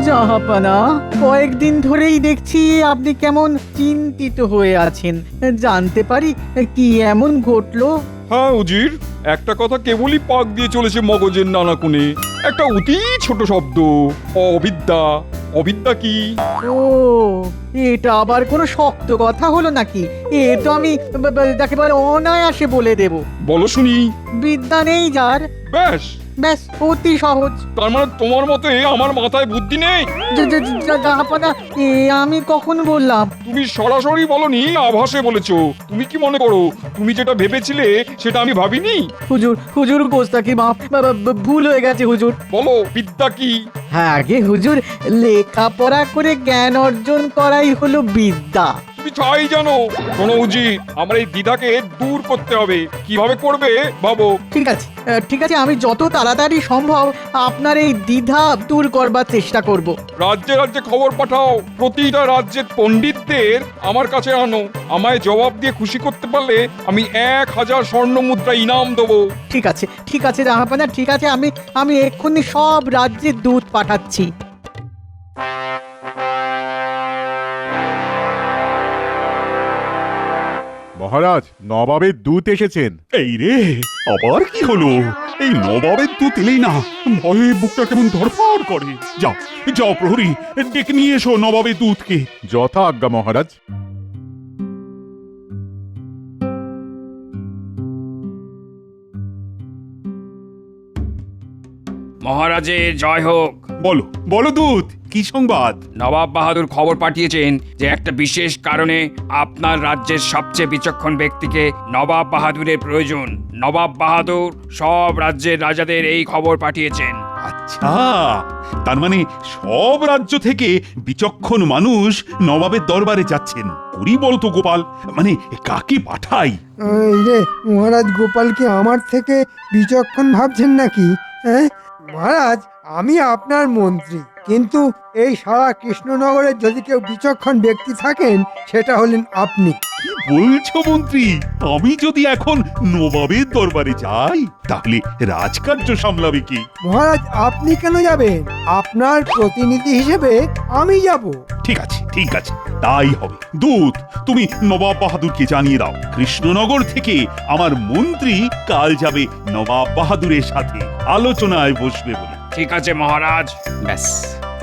জাহাপানা, কয়েকদিন ধরেই দেখছি আপনি কেমন চিন্তিত হয়ে আছেন। জানতে পারি কি এমন ঘটলো? হ্যাঁ উজির, একটা কথা কেবলই পাক দিয়ে চলেছে মগজের নানা কোণে। একটা অতি ছোট শব্দ, অবিদ্যা। অবিদ্যা কি? ও, এটা আবার কোনো শক্ত কথা হলো নাকি? এ তো আমি একেবারে অনায়াসে বলে দেব। বলো শুনি। বিদ্যা নেই যার, ব্যাস, ব্যাস অতি সহজ। তার মানে তোমার মতে আমার মাথায় বুদ্ধি নেই? জাহাপানা, এ আমি কখন বললাম? তুমি সরাসরি বলনি, আভাসে বলেছো। তুমি কি মনে করো তুমি যেটা ভেবেছিলে সেটা আমি ভাবিনি? হুজুর, হুজুর গোস্তাকি মাফ, ভুল হয়ে গেছে হুজুর। বলো বিদ্যা কি? হ্যাঁ আগে হুজুর, লেখাপড়া করে জ্ঞান অর্জন করাই হলো বিদ্যা। তুমি চাই জানো? শোনো উজির, আমার এই দ্বিধাকে দূর করতে হবে। কিভাবে করবে ভাবো। ঠিক আছে, ঠিক আছে, আমি যত তাড়াতাড়ি সম্ভব আপনার এই দ্বিধা দূর করবার চেষ্টা করব। রাজ্যে রাজ্যে খবর পাঠাও, প্রতিটা রাজ্যের পণ্ডিতদের আমার কাছে আনো। আমায় জবাব দিয়ে খুশি করতে পারলে আমি 1000 স্বর্ণ মুদ্রা ইনাম দেবো। ঠিক আছে, ঠিক আছে জাহাপানা, ঠিক আছে, আমি এক্ষুনি সব রাজ্যে দূত পাঠাচ্ছি। মহারাজ, নবাবের দূত এসেছেন। এই রে, আবার কি হলো? এই নবাবের দুধ এলেই না ভয়ে বুকটা কেমন ধড়ফড় করে। যাও যাও প্রহরী, ডেকে নিয়ে এসো নবাবের দুধকে। যথা আজ্ঞা মহারাজ। মহারাজের জয় হোক। বলো বলো দুধ, কি সংবাদ? নবাব বাহাদুর খবর পাঠিয়েছেন যে একটা বিশেষ কারণে আপনার রাজ্যের সবচেয়ে বিচক্ষণ ব্যক্তিকে নবাব বাহাদুরের প্রয়োজন। নবাব বাহাদুর সব রাজ্যের রাজাদের এই খবর পাঠিয়েছেন। আচ্ছা, তার মানে সব রাজ্য থেকে বিচক্ষণ মানুষ নবাবের দরবারে যাচ্ছেন। করি বলতো গোপাল, মানে কাকে পাঠাই? এই রে মহারাজ, গোপালকে আমার থেকে বিচক্ষণ ভাবছেন নাকি? হ্যাঁ মহারাজ, আমি আপনার মন্ত্রী, কিন্তু এই সারা কৃষ্ণনগরের যদি কেউ বিচক্ষণ ব্যক্তি থাকেন সেটা হলেন আপনি। কি বলছো মন্ত্রী? আমি যদি এখন নবাবের দরবারে যাই তাহলে রাজকার্য সামলাবে কি? মহারাজ, আপনি কেন যাবেন? আপনার প্রতিনিধি হিসেবে আমি যাব। ঠিক আছে ঠিক আছে, তাই হবে। দূত, তুমি নবাব বাহাদুরকে জানিয়ে দাও কৃষ্ণনগর থেকে আমার মন্ত্রী কাল যাবে নবাব বাহাদুরের সাথে আলোচনায় বসবে বলে। ঠিক আছে মহারাজ। ব্যাস,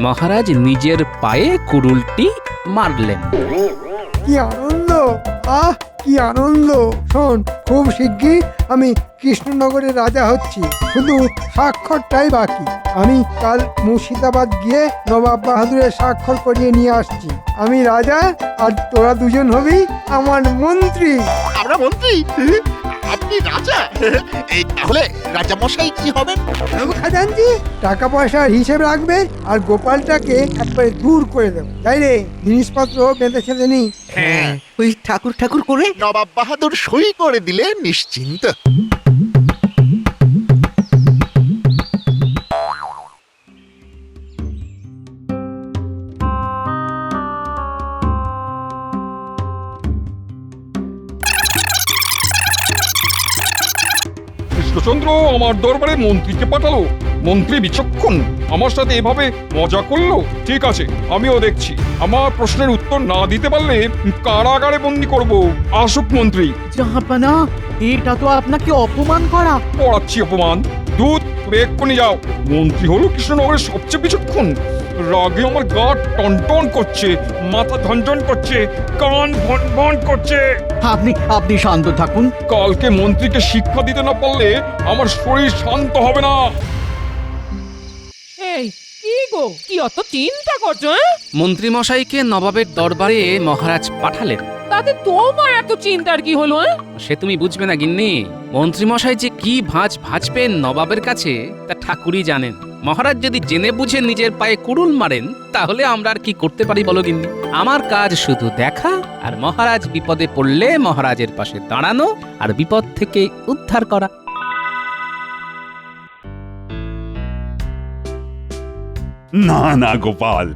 মহারাজ নিজের পায়ে কুড়ুলটি মারলেন। কি আনন্দ! আহ, কি আনন্দ! শোন, খুব শিগগির আমি কৃষ্ণনগরের রাজা হচ্ছি, শুধু স্বাক্ষরটাই বাকি। আমি কাল মুর্শিদাবাদ গিয়ে নবাব বাহাদুরের স্বাক্ষর করিয়ে নিয়ে আসছি। আমি রাজা আর তোরা দুজন হবি আমার মন্ত্রী। আমরা মন্ত্রী? আপনি রাজা? এই তাহলে রাজা মশাই কি হবেন? খাজানজি টাকা পয়সার হিসেব রাখবে আর গোপালটাকে একবারে দূর করে দেবো। তাই রে, জিনিসপত্র বেঁধে ছেড়ে নি। হ্যাঁ, ওই ঠাকুর ঠাকুর করে নবাব বাহাদুর সই করে দিলে নিশ্চিন্ত। কৃষ্ণচন্দ্র আমার দরবারে মন্ত্রীকে পাঠালো। মন্ত্রী বিচক্ষণ, আমার সাথে এভাবে মজা করলো। ঠিক আছে, আমিও দেখছি। আমার প্রশ্নের উত্তর না দিতে পারলে কারাগারে বন্দি করব। আসুক মন্ত্রী। জাহাপানা, এটা তো আপনাকে অপমান করা। পড়াচ্ছি অপমান? দূত, তুমি এক্ষুনি যাও। মন্ত্রী হলো কৃষ্ণনগরের সবচেয়ে বিচক্ষণ। রাগে আমার গা টনটন করছে, মাথা ঝনঝন করছে, কান ভন ভন করছে। আপনি শান্ত থাকুন। কালকে মন্ত্রীকে শিক্ষা দিতে না পারলে আমার শরীর শান্ত হবে না। এই কি গো, কি অত চিন্তা করছো? মন্ত্রী মশাইকে নবাবের দরবারে মহারাজ পাঠালেন। তাতে তোমার এত চিন্তার কি হলো? সে তুমি বুঝবে না গিন্নি। মন্ত্রী মশাই যে কি ভাঁজ ভাঁজবেন নবাবের কাছে তা ঠাকুরই জানেন। মহারাজ যদি জেনে বুঝে নিজের পায়ে কুড়ুল মারেন তাহলে আমরা আর কি করতে পারি বলো গিন্নি? আমার কাজ শুধু দেখা, আর মহারাজ বিপদে পড়লে মহারাজের পাশে দাঁড়ানো আর বিপদ থেকে উদ্ধার করা। না না গোপাল,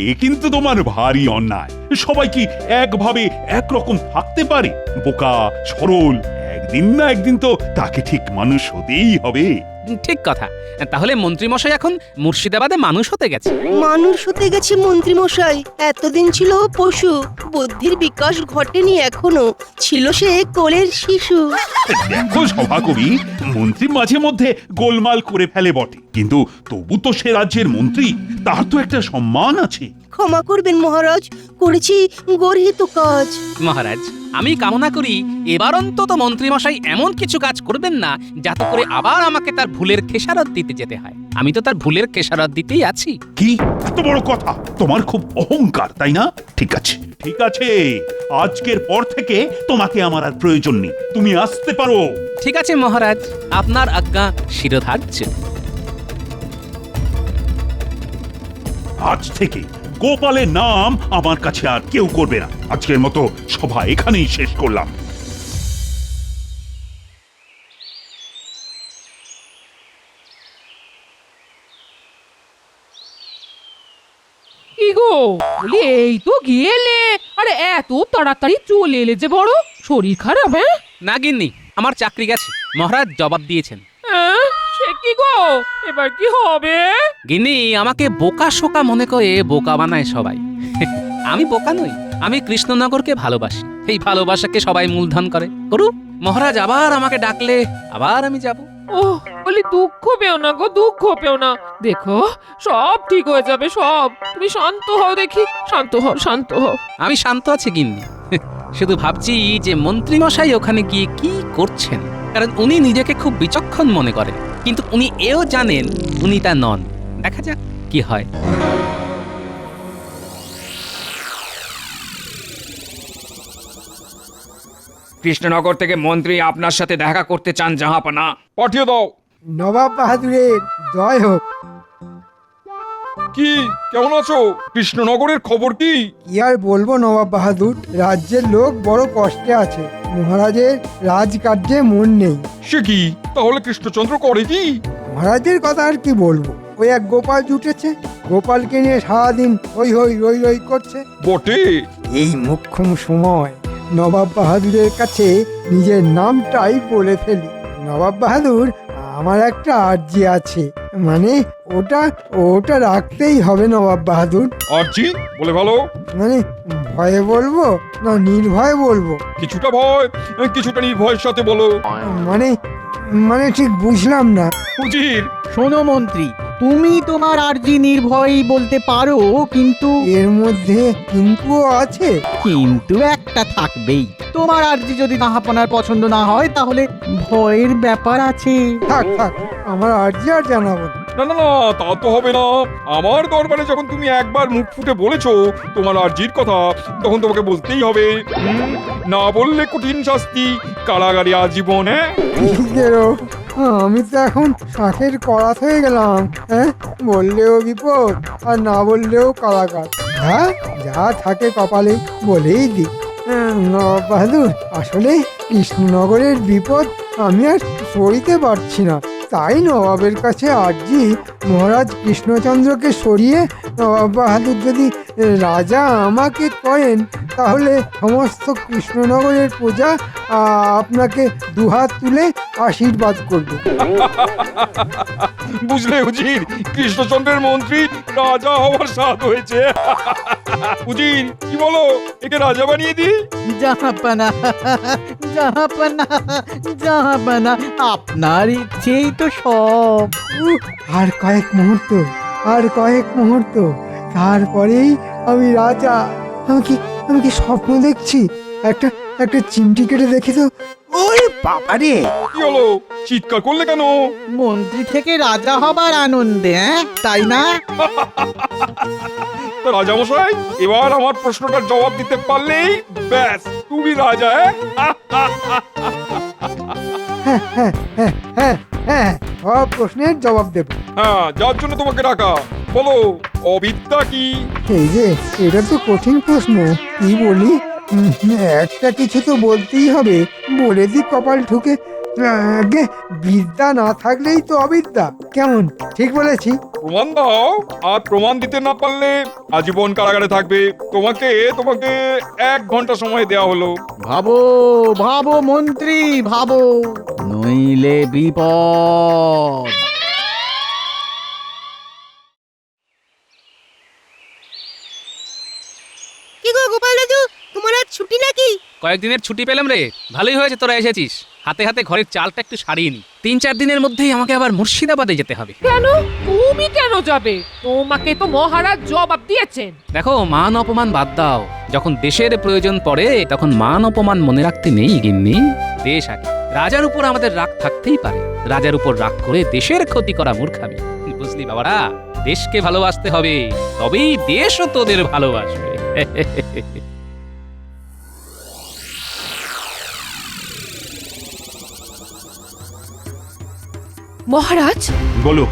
এ কিন্তু তোমার ভারী অন্যায়। সবাই কি একভাবে একরকম থাকতে পারে? বোকা সরল একদিন না একদিন তো তাকে ঠিক মানুষ হতেই হবে। ঠিক কথা। তাহলে মন্ত্রীমশাই এখন মুর্শিদাবাদে মানুষ হতে গেছে। মানুষ হতে গেছে মন্ত্রী মশাই। এতদিন ছিল পশু, বুদ্ধির বিকাশ ঘটেনি এখনো, ছিল সে কোলের শিশু। দেখো সভাকবি, মন্ত্রী মাঝে মধ্যে গোলমাল করে ফেলে বটে, কিন্তু তবু তো সে রাজ্যের মন্ত্রী, তার তো একটা সম্মান আছে। ক্ষমা করবেন মহারাজ, করেছি গর্হিত কাজ। মহারাজ, আমি কামনা করি এবার অন্তত মন্ত্রীমশাই এমন কিছু কাজ করবেন না যাতে করে আবার আমাকে তার ভুলের খেসারত দিতে যেতে হয়। আমি তো তার ভুলের খেসারত দিতেই আছি। কি এত বড় কথা? তোমার খুব অহংকার, তাই না? ঠিক আছে, ঠিক আছে, আজকের পর থেকে তোমাকে আমার আর প্রয়োজন নেই, তুমি আসতে পারো। ঠিক আছে মহারাজ, আপনার আজ্ঞা শিরোধার্য। আজ থেকে গোপালের নাম আমার কাছে আর কেউ করবে না। আজকের মতো সভা এখানেই শেষ করলাম। কি গো, বলি এই তো গেলে, আরে এত তাড়াতাড়ি চলে এলে যে, বড় শরীর খারাপ? হ্যাঁ না গিন্নি, আমার চাকরি গেছে, মহারাজ জবাব দিয়েছেন। হ্যাঁ, সে কি গো, এবার কি হবে? গিন্নি আমাকে বোকা শোকা মনে করে বোকা বানায় সবাই। আমি বোকা নই, আমি কৃষ্ণনগরকে ভালোবাসি। এই ভালোবাসাকে সবাই মূলধন করে করুক। মহারাজ আবার আমাকে ডাকলে আবার আমি যাব। ও বলি, দুঃখ পেও না গো, দুঃখ পেও না, দেখো সব ঠিক হয়ে যাবে সব। তুমি শান্ত হও দেখি, শান্ত হও, শান্ত হও। আমি শান্ত আছি গিন্নি, শুধু ভাবছি যে মন্ত্রীমশাই ওখানে গিয়ে কি করছেন। কারণ উনি নিজেকে খুব বিচক্ষণ মনে করেন, কিন্তু উনি এও জানেন উনি তা নন। দেখা যাক কি হয়। কৃষ্ণনগর থেকে মন্ত্রী আপনার সাথে দেখা করতে চান জাহাপনা। পাঠিয়ে দাও। নবাব বাহাদুরের জয় হোক। কি, কেমন আছো? কৃষ্ণনগরের খবর কি? কি আর বলবো নবাব বাহাদুর, রাজ্যের লোক বড় কষ্টে আছে। মহারাজের রাজকার্যে মন নেই। সে কি, তাহলে কৃষ্ণচন্দ্র করে কি? মহারাজের কথা আর কি বলবো, ওই এক গোপাল জুটেছে, গোপালকে নিয়ে সারাদিন হই হই রই রই করছে। বটে। এই মোক্ষম সময় নবাব বাহাদুরের কাছে নিজের নামটাই বলে ফেলি। নবাব বাহাদুর, আমার একটা আর্জি আছে, মানে ওটা ওটা রাখতেই হবে নবাব বাহাদুর। আরজি বলে ভালো। মানে ভয়ে বলবো না নির্ভয়ে বলবো? কিছুটা ভয়, কিছুটা নির্ভয়ের সাথে বলো। মানে মানে ঠিক বুঝলাম না। উজির, শোনো মন্ত্রী, তুমি তোমার আর্জি নির্ভয়ই বলতে পারো, কিন্তু এর মধ্যে কিন্তু আছে। কিন্তু একটা থাকবেই। তোমার আর্জি যদি জাহাপনার পছন্দ না হয় তাহলে ভয়ের ব্যাপার আছে। থাক থাক, আমার আর্জি আর জানাবো না। না না না, তা তো হবে না। আমার দরবারে যখন তুমি একবার মুখ ফুটে বলেছো তোমার আর্জির কথা, তখন তোমাকে বলতেই হবে। না বললে কঠিন শাস্তি, কারাগারে আজীবন। হ্যাঁ, নিজেরও, আমি তো এখন শাঁখের করাত হয়ে গেলাম। হ্যাঁ, বললেও বিপদ আর না বললেও কারাগার। হ্যাঁ, যা থাকে কপালে বলেই দিই। নবাব বাহাদুর, আসলে কৃষ্ণনগরের বিপদ আমি আর সরিতে পারছি না, তাই নবাবের কাছে আর্জি, মহারাজ কৃষ্ণচন্দ্রকে সরিয়ে নবাব বাহাদুর যদি রাজা আমাকে করেন, তাহলে সমস্ত কৃষ্ণনগরের প্রজা আপনাকে দুহাত তুলে আশীর্বাদ করবে। বুঝলে উজির, কৃষ্ণচন্দ্রের মন্ত্রী রাজা হওয়ার স্বাদ হয়েছে। উজির, কি বলো, একে রাজা বানিয়ে দিই? জাহাপনা, জাহাপনা, জাহাপনা, আপনার ইচ্ছেই তো সব। আর কয়েক মুহূর্ত, আর কয়েক মুহূর্ত, তারপরেই আমি রাজা। আমি কি স্বপ্ন দেখছি? একটা একটা চিমটি কেটে দেখি তো। ওরে বাবারে! কি হলো, চিৎকার করলে কেন? মন্ত্রী থেকে রাজা হবার আনন্দে, হ্যাঁ তাই না? তো রাজামশাই, এবার আমার প্রশ্নটার জবাব দিতে পারলেই ব্যাস তুমি রাজা। হ্যাঁ হ্যাঁ হ্যাঁ হ্যাঁ হ্যাঁ, সব প্রশ্নের জবাব দেব। হ্যাঁ, যার জন্য তোমাকে ডাকা, বলো অবিদ্যা কি? এই যে, এটা তো কঠিন প্রশ্ন, কি বলি? একটা কিছু তো বলতেই হবে, বলে দি কপাল ঠুকে। আগে বিদ্যা না থাকলেই তো অবিদ্যা। কেমন ঠিক বলেছি? প্রমাণ দাও, আর প্রমাণ দিতে না পারলে আজীবন কারাগারে থাকবে। তোমাকে তোমাকে 1 ঘন্টা সময় দেওয়া হলো। ভাবো ভাবো মন্ত্রী, ভাবো, নইলে বিপদ। কি গো গোপাল দাদু, তোমার আজ ছুটি নাকি? কয়েকদিনের ছুটি পেলাম রে, ভালোই হয়েছে তোরা এসেছিস। হাতে হাতে ঘরের চালটা একটু সারিয়ে নি। 3-4 দিনের মধ্যেই আমাকে আবার মুর্শিদাবাদে যেতে হবে। কেন? তুমি কেন যাবে? তোমাকে তো মহারাজ জবাব দিয়েছেন। দেখো, মান অপমান বাদ দাও। যখন দেশের প্রয়োজন পড়ে তখন মান অপমান মনে রাখতে নেই গিন্নি। দেশ আগে। রাজার উপর আমাদের রাগ থাকতেই পারে, রাজার উপর রাগ করে দেশের ক্ষতি করা মূর্খামি। বুঝলি বাবারা, দেশকে ভালোবাসতে হবে, তবেই দেশও তোদের ভালোবাসবে। মহারাজ, বলো।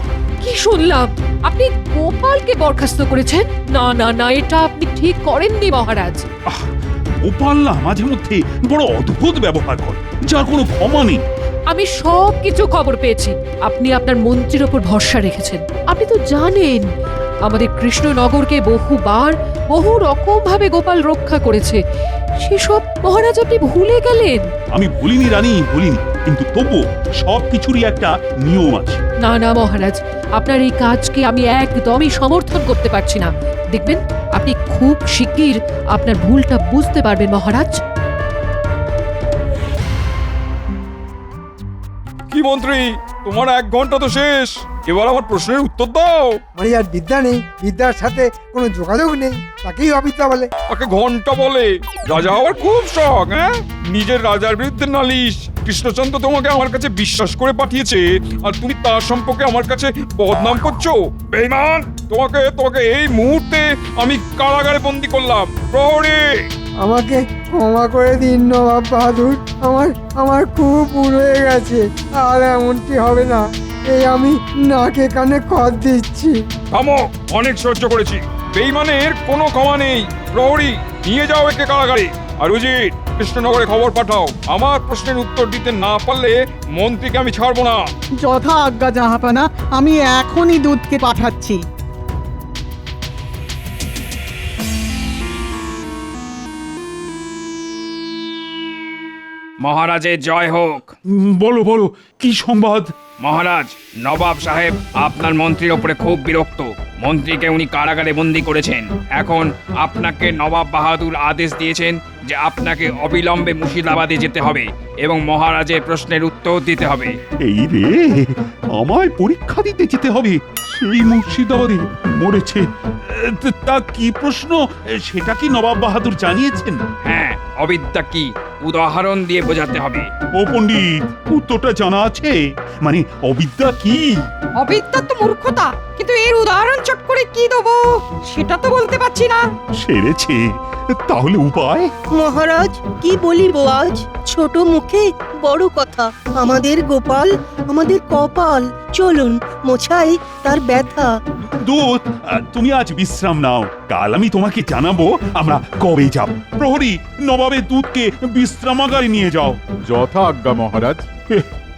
কি শুনলাম আপনি গোপালকে বরখাস্ত করেছেন? না না না, এটা আপনি ঠিক করেননি মহারাজ। গোপাল না মাঝে মধ্যে বড় অদ্ভুত ব্যবহার করে, যার কোনো ক্ষমা নেই। আমি সব কিছু খবর পেয়েছি। আপনি আপনার মন্ত্রীর ওপর ভরসা রেখেছেন। আপনি তো জানেন আমাদের কৃষ্ণনগরকে বহুবার বহু রকম ভাবে গোপাল রক্ষা করেছে। সেসব মহারাজ আপনি ভুলে গেলেন। আমি ভুলিনি রানী, ভুলিনি, কিন্তু তবু সব কিছুরই একটা নিয়ম আছে। না না মহারাজ, আপনার এই কাজকে আমি একদমই সমর্থন করতে পারছি না। দেখবেন আপনি খুব শিগগির আপনার ভুলটা বুঝতে পারবেন মহারাজ। কি মন্ত্রী, তোমার 1 ঘন্টা তো শেষ, এবার আমার প্রশ্নের উত্তর দাও। মানে আর বিদ্যা নেই, বিদ্যার সাথে কোনো যোগাযোগ নেই, তাকেই অবিদ্যা বলে। তাকে ঘন্টা বলে? রাজা হওয়ার খুব শখ, হ্যাঁ? নিজের রাজার বিরুদ্ধে নালিশ। কৃষ্ণচন্দ্র তোমাকে আমার কাছে বিশ্বাস করে পাঠিয়েছে, আর তুমি তার সম্পর্কে আমার কাছে বদনাম করছো। বেঈমান! তোমাকে তোমাকে এই মুহূর্তে আমি কারাগারে বন্দি করলাম। প্রহরী! আমাকে ক্ষমা করে দিন নবাব বাহাদুর, আমার খুব ভুল হয়ে গেছে, আর এমনটি হবে না, এই আমি নাকে কানে খত দিচ্ছি। থামো, অনেক সহ্য করেছি। বেঈমানের কোনো ক্ষমা নেই। প্রহরী, নিয়ে যাও একে কারাগারে। আর উজির, কৃষ্ণনগরে খবর পাঠাও। আমার প্রশ্নের উত্তর দিতে না পারলে মন্ত্রীকে আমি ছাড়বো না। যথা আজ্ঞা জাহাপানা, আমি এখনই দূতকে পাঠাচ্ছি। মহারাজের জয় হোক। বলো বলো, কি সংবাদ? মহারাজ, নবাব সাহেব আপনার মন্ত্রীর ওপরে খুব বিরক্ত। মন্ত্রীকে উনি কারাগারে বন্দি করেছেন। এখন আপনাকে নবাব বাহাদুর আদেশ দিয়েছেন যে আপনাকে অবিলম্বে মুর্শিদাবাদে যেতে হবে এবং মহারাজের প্রশ্নের উত্তর দিতে হবে। এই রে, আমায় পরীক্ষা দিতে যেতে হবে সেই মুর্শিদাবাদে? মরেছে। তা কি প্রশ্ন, সেটা কি নবাব বাহাদুর জানিয়েছেন? হ্যাঁ, অবিদ্যা কি উদাহরণ দিয়ে বোঝাতে হবে। ও পণ্ডিত, উত্তরটা জানা আছে? মানে অবিদ্যা কি? অবিদ্যা তো মূর্খতা, কিন্তু এর উদাহরণ চট করে কি দেবো সেটা তো বলতে পারছি না। সেরেছে, তাহলে উপায়? মহারাজ, কি বলিব আজ? ছোট মুখে বড় কথা। আমাদের গোপাল আমাদের কপাল, চলুন মোছাই তার ব্যথা। দূত, তুমি আজ বিশ্রাম নাও, কাল আমি তোমাকে জানাবো আমরা কবে যাব। প্রহরী, নবাবের দূতকে বিশ্রামাগারে নিয়ে যাও। যথা আজ্ঞা মহারাজ।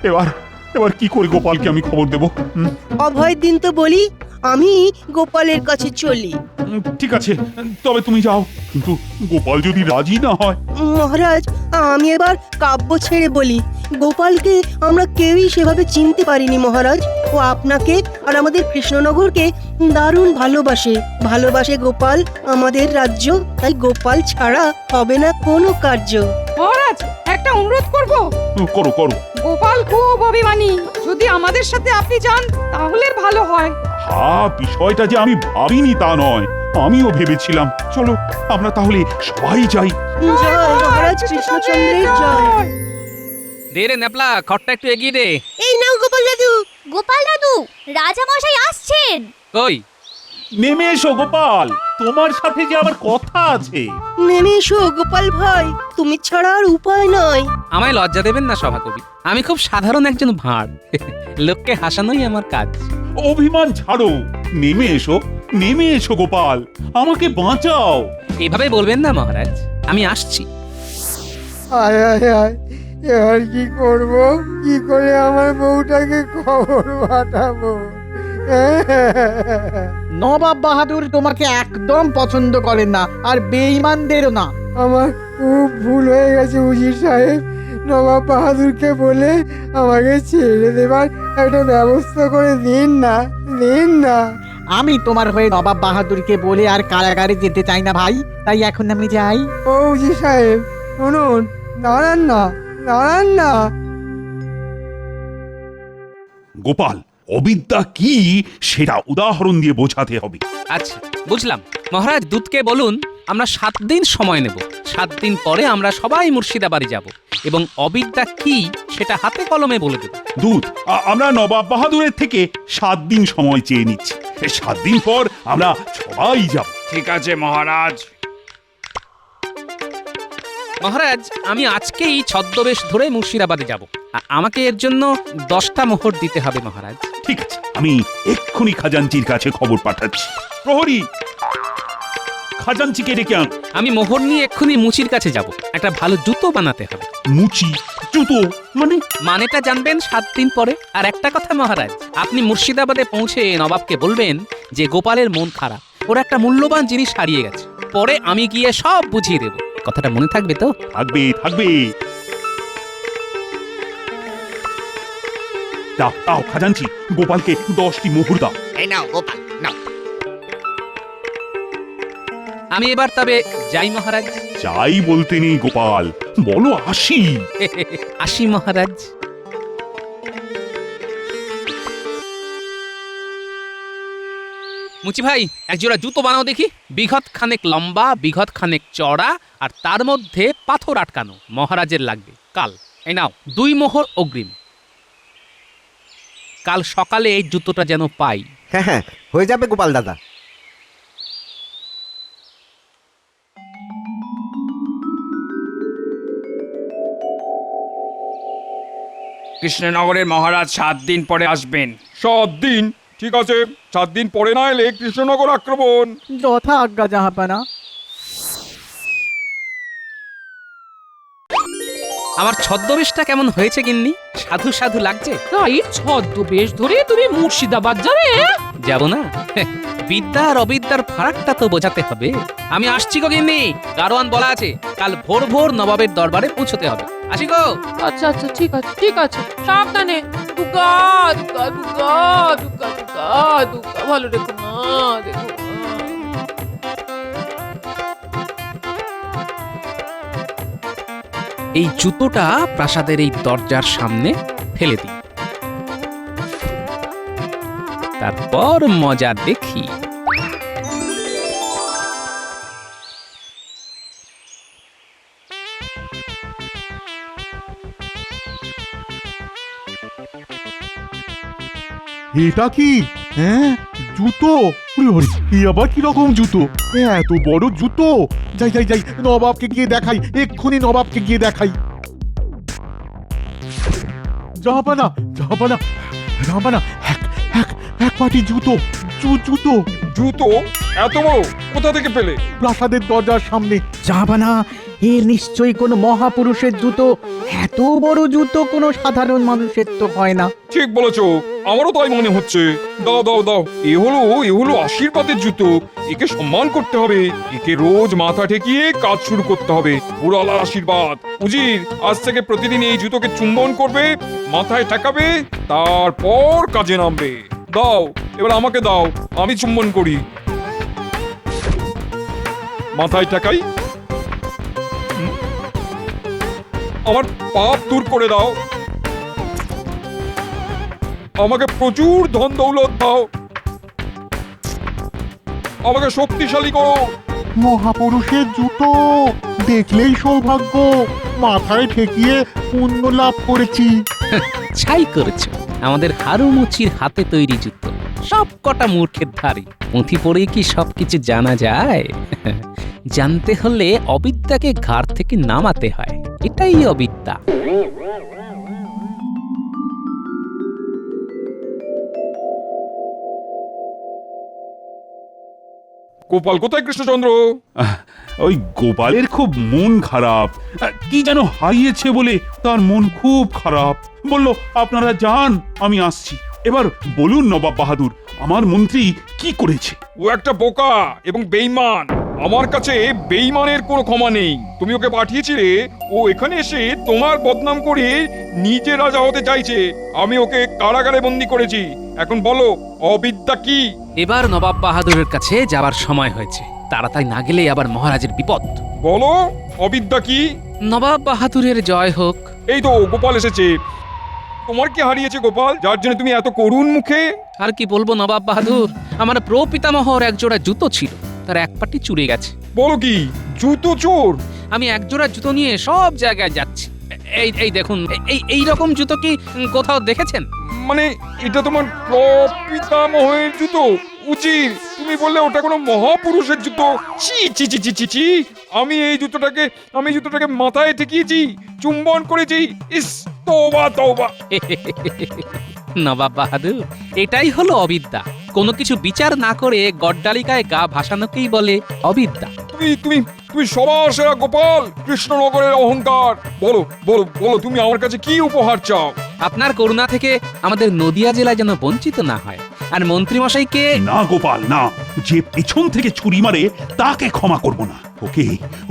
এবার এবার কি করে গোপালকে আমি খবর দেব? অভয় দিন তো বলি, আমি গোপালের কাছে চলি। ঠিক আছে, তবে তুমি যাও, কিন্তু গোপাল যদি রাজি না হয়? মহারাজ, আমি এবার কাব্য ছেড়ে বলি, গোপালকে আমরা কেউই সেভাবে চিনতে পারিনি মহারাজ। ও আপনাকে আর আমাদের কৃষ্ণনগরকে দারুণ ভালোবাসে গোপাল আমাদের রাজ্য, তাই গোপাল ছাড়া হবে না কোনো কার্য। মহারাজ, একটা অনুরোধ করব। করো করো। গোপাল খুব অভিমানী, যদি আমাদের সাথে আপনি যান তাহলে ভালো হয়। হ্যাঁ, বিষয়টা যে আমি ভাবিনি তা নয়, আমিও ভেবেছিলাম। চলো আমরা তাহলে সবাই যাই। জয় মহারাজ কৃষ্ণচন্দ্রের জয়। দে রে ন্যাপলা, খড়টা একটু এগিয়ে দে। এই নাও গোপাল দাদু। গোপাল দাদু, রাজা মশাই আসছেন। কই? নেমে এসো গোপাল, তোমার সাথে যে আমার কথা আছে। নেমে এসো গোপাল ভাই, তুমি ছাড়া আর উপায় নয়। আমায় লজ্জা দেবেন না সভাকবি, আমি খুব সাধারণ একজন ভাঁড়। লোককে হাসানোই আমার কাজ। অভিমান ছাড়ো, নেমে এসো গোপাল, আমাকে বাঁচাও। এভাবে বলবেন না মহারাজ, আমি আসছি। আয় আয় আয়, এবার কি করব? কি করে আমার বউটাকে খবর পাঠাবো? নবাব বাহাদুর তোমাকে একদম পছন্দ করেন না, আর বেঈমানদেরও না। আমার খুব ভুল হয়ে গেছে উজির সাহেব। নবাব বাহাদুরকে বলে আমাকে ছেড়ে দেবার একটা ব্যবস্থা করে দিন না, দিন না। আমি তোমার হয়ে নবাব বাহাদুরকে বলে আর কারাগারে যেতে চাই না ভাই, তাই এখন আমি যাই। ও উজির সাহেব শুনুন, দাঁড়ান না, দাঁড়ান না। গোপাল, অবিদ্যা কি সেটা উদাহরণ দিয়ে বোঝাতে হবে। আচ্ছা, বুঝলাম। মহারাজ দূতকে বলুন আমরা 7 দিন সময় নেব। 7 দিন পরে আমরা সবাই মুর্শিদাবাড়ি যাব এবং অবিদ্যা কি সেটা হাতে কলমে বলে দেব। দূত, আমরা নবাব বাহাদুরের থেকে 7 দিন সময় চেয়ে নিচ্ছি। 7 দিন পর আমরা সবাই যাব। ঠিক আছে মহারাজ। মহারাজ, আমি আজকেই ছদ্মবেশ ধরে মুর্শিদাবাদে যাব। আমাকে এর জন্য 10টা মোহর দিতে হবে মহারাজ। ঠিক আছে, আমি এক্ষুনি খাজাঞ্চির কাছে খবর পাঠাচ্ছি। প্রহরী, খাজাঞ্চিকে ডেকে আন। আমি মোহর নিয়ে এক্ষুনি মুচির কাছে যাব। একটা ভালো জুতো বানাতে হবে। মুচি জুতো মানে? মানেটা জানবেন 7 দিন পরে। আর একটা কথা মহারাজ, আপনি মুর্শিদাবাদে পৌঁছে নবাবকে বলবেন যে গোপালের মন খারাপ, ওর একটা মূল্যবান জিনিস হারিয়ে গেছে। পরে আমি গিয়ে সব বুঝিয়ে দেব। কথাটা মনে থাকবে তো? থাকবে, থাকবে। দাও দাও খাজাঞ্চি, গোপালকে 10টি মোহর দাও। এই নাও গোপাল, নাও। আমি এবার তবে যাই মহারাজ। যাই বলতে নেই গোপাল, বলো আসি। আসি মহারাজ। মুচি ভাই, এক জোড়া জুতো বানাও দেখি। বিঘত খানেক লম্বা, বিঘত খানেক চড়া, আর তার মধ্যে পাথর আটকানো। মহারাজের লাগবে কাল। এই নাও 2 মোহর অগ্রিম। কাল সকালে এই জুতোটা যেন পাই। হ্যাঁ হ্যাঁ, হয়ে যাবে গোপাল দাদা। কৃষ্ণনগরের মহারাজ 7 দিন পরে আসবেন। 7 দিন? ঠিক আছে, 7 দিন পরে না এলে কৃষ্ণনগর আক্রমণ। যথা আজ্ঞা জাহাপানা। আমার ছদ্মবেশটা কেমন হয়েছে গিন্নি? সাধু সাধু লাগছে? তাই ছদ্মবেশ ধরে তুমি মুর্শিদাবাদ যাবে? যাব না? বিদ্যা আর অবিদ্যার ফারাকটা তো বোঝাতে হবে। আমি আসছি গো গিন্নি, গারোয়ান বলা আছে কাল ভোর ভোর নবাবের দরবারে পৌঁছতে হবে। আসি গো। আচ্ছা আচ্ছা, ঠিক আছে ঠিক আছে, সাবধানে। দুগা দুগা দুগা দুগা দুগা দুগা, ভালো রেখো না, দেখো না। এই জুতোটা প্রাসাদের এই দরজার সামনে ফেলে দিই, তারপর মজা দেখি। এটা কি? হ্যাঁ, জুতো। ওরে হরি, এই আবার কি রকম জুতো? এত বড় জুতো! যাই যাই যাই, নবাবকে গিয়ে দেখাই, এক্ষুনি নবাবকে গিয়ে দেখাই। জাহাপানা, জাহাপানা, জাহাপানা, এক পাটি জুতো, জুতো। জুতো? এত বড় কোথা থেকে পেলে? প্রাসাদের দরজার সামনে। জাহাপানা, এ নিশ্চয়ই কোনো মহাপুরুষের জুতো। এত বড় জুতো কোনো সাধারণ মানুষের তো হয় না। ঠিক বলেছো, আমারও তাই মনে হচ্ছে। দাও দাও দাও, এ হলো আশীর্বাদের জুতো। একে সম্মান করতে হবে, একে রোজ মাথা ঠেকিয়ে কাজ শুরু করতে হবে। পুরালার আশীর্বাদ। উজির, আজ থেকে প্রতিদিন এই জুতোকে চুম্বন করবে, মাথায় ঠেকাবে, তারপর কাজে নামবে। দাও, এবার আমাকে দাও, আমি চুম্বন করি। মাথায় ঠেকাই। আমার পাপ দূর করে দাও, আমাকে প্রচুর ধন দৌলত দাও, আমাকে শক্তিশালী করো। মহাপুরুষের জুতো দেখলেই সৌভাগ্য। মাথায় ঠেকিয়ে পুণ্য লাভ করেছি। ছাই করেছো আমাদের হারুমুচির হাতে তৈরি জুতো। সব কটা মূর্খের ধারে। পুঁথি পড়ে কি সবকিছু জানা যায়? জানতে হলে অবিদ্যাকে ঘাড় থেকে নামাতে হয়। এটাই অবিদ্যা। গোপাল কোথায় কৃষ্ণচন্দ্র? ওই গোপালের খুব মন খারাপ, কি যেন হারিয়েছে বলে তার মন খুব খারাপ। বলল আপনারা যান, আমি আসছি। এবার বলুন নবাব বাহাদুর, আমার মন্ত্রী কি করেছে? ও একটা বোকা এবং বেঈমান। আমার কাছে বেঈমানের কোনো ক্ষমা নেই। তুমি ওকে পাঠিয়েছিলে, ও এখানে এসে তোমার বদনাম করে নিজে রাজা হতে চাইছে। আমি ওকে কারাগারে বন্দি করেছি। এখন বলো অবিদ্যা কি? এবার নবাব বাহাদুরের কাছে যাবার সময় হয়েছে। তাড়াতাড়ি না গেলে আবার মহারাজের বিপদ। বলো অবিদ্যা কি? নবাব বাহাদুরের জয় হোক। এই তো গোপাল এসেছে। তোমার কি হারিয়েছে গোপাল, যার জন্য তুমি এত করুণ মুখে? আর কি বলবো নবাব বাহাদুর, আমার প্রপিতামহর একজোড়া জুতো ছিল, তার এক পাটি চুরে গেছে। বলো কি, জুতো চোর? আমি একজোড়া জুতো নিয়ে সব জায়গায় যাচ্ছি। এই দেখুন, এই রকম জুতো কি কোথাও দেখেছেন? মানে এটা তোমার প্রপিতামহের জুতো? উচিত তুমি বললে ওটা কোনো মহাপুরুষের জুতো। ছি ছি ছি ছি ছি ছি। আমি এই জুতোটাকে মাথায় ঠেকিয়েছি, চুম্বন করেছি। ইস, তওবা তওবা। নবাব বাহাদুর, এটাই হলো অবিদ্যা। কোনো কিছু বিচার না করে গড্ডালিকায় গা ভাসানোকেই বলে অবিদ্যা। তুমি তুমি তুমি সবার সেরা গোপাল, কৃষ্ণনগরের অহংকার। বলো বলো বলো, তুমি আমার কাছে কি উপহার চাও? আপনার করুণা থেকে আমাদের নদিয়া জেলায় যেন বঞ্চিত না হয়, আর মন্ত্রীমশাইকে। না গোপাল না, যে পেছন থেকে ছুরি মারে তাকে ক্ষমা করব না।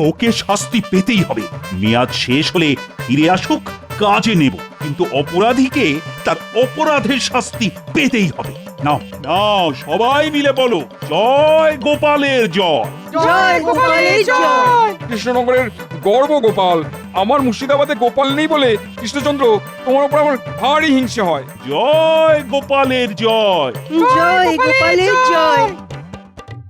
ওকে শাস্তি পেতেই হবে। মেয়াদ শেষ হলে ফিরে আসুক, কাজে নেব, কিন্তু অপরাধীকে তার অপরাধের শাস্তি পেতেই হবে। নাও নাও, সবাই মিলে বলো জয় গোপালের জয়। জয় গোপালের জয়। কৃষ্ণনগরের গর্ব গোপাল। আমার মুর্শিদাবাদে গোপাল নেই বলে কৃষ্ণচন্দ্র তোমার উপর আমার ভারী হিংসে হয়। জয় গোপালের জয়। জয় গোপালের জয়।